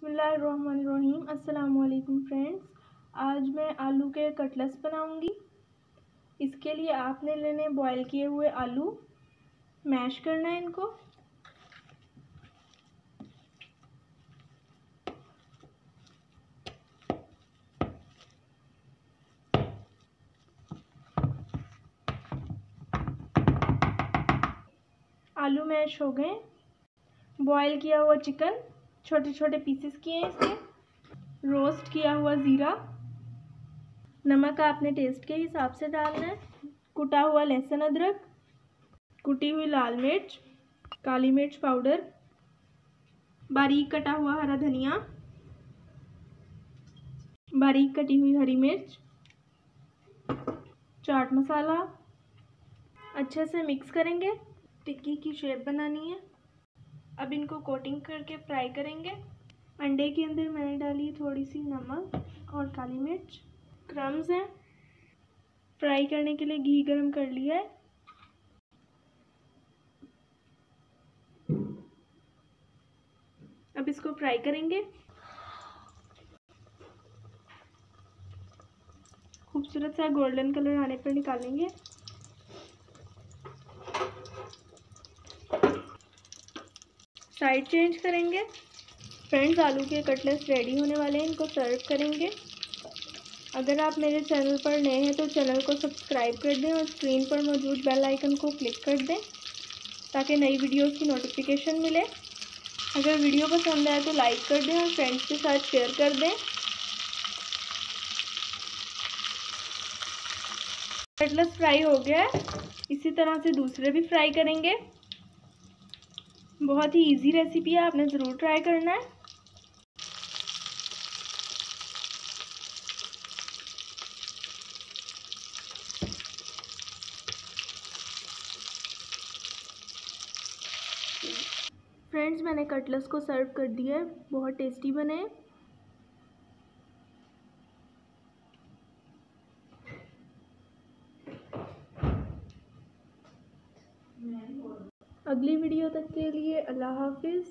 बिस्मिल्लाहिर्रहमानिर्रहीम। अस्सलाम वालेकुम फ्रेंड्स। आज मैं आलू के कटलेट्स बनाऊंगी। इसके लिए आपने लेने बॉयल किए हुए आलू, मैश करना है इनको। आलू मैश हो गए। बॉयल किया हुआ चिकन छोटे छोटे पीसेस किए हैं इसके। रोस्ट किया हुआ ज़ीरा, नमक आपने टेस्ट के हिसाब से डालना है। कुटा हुआ लहसुन अदरक, कुटी हुई लाल मिर्च, काली मिर्च पाउडर, बारीक कटा हुआ हरा धनिया, बारीक कटी हुई हरी मिर्च, चाट मसाला। अच्छे से मिक्स करेंगे। टिक्की की शेप बनानी है। अब इनको कोटिंग करके फ्राई करेंगे। अंडे के अंदर मैंने डाली थोड़ी सी नमक और काली मिर्च। क्रम्स हैं। फ्राई करने के लिए घी गरम कर लिया है। अब इसको फ्राई करेंगे। खूबसूरत सा गोल्डन कलर आने पर निकालेंगे। साइड चेंज करेंगे। फ्रेंड्स, आलू के कटलेट्स रेडी होने वाले हैं। इनको सर्व करेंगे। अगर आप मेरे चैनल पर नए हैं तो चैनल को सब्सक्राइब कर दें और स्क्रीन पर मौजूद बेल आइकन को क्लिक कर दें ताकि नई वीडियोस की नोटिफिकेशन मिले। अगर वीडियो पसंद आए तो लाइक कर दें और फ्रेंड्स के साथ शेयर कर दें। कटलेट्स फ्राई हो गया है। इसी तरह से दूसरे भी फ्राई करेंगे। बहुत ही इजी रेसिपी है, आपने ज़रूर ट्राई करना है। फ्रेंड्स, मैंने कटलेट्स को सर्व कर दिया है। बहुत टेस्टी बने। अगली वीडियो तक के लिए अल्लाह हाफिज़।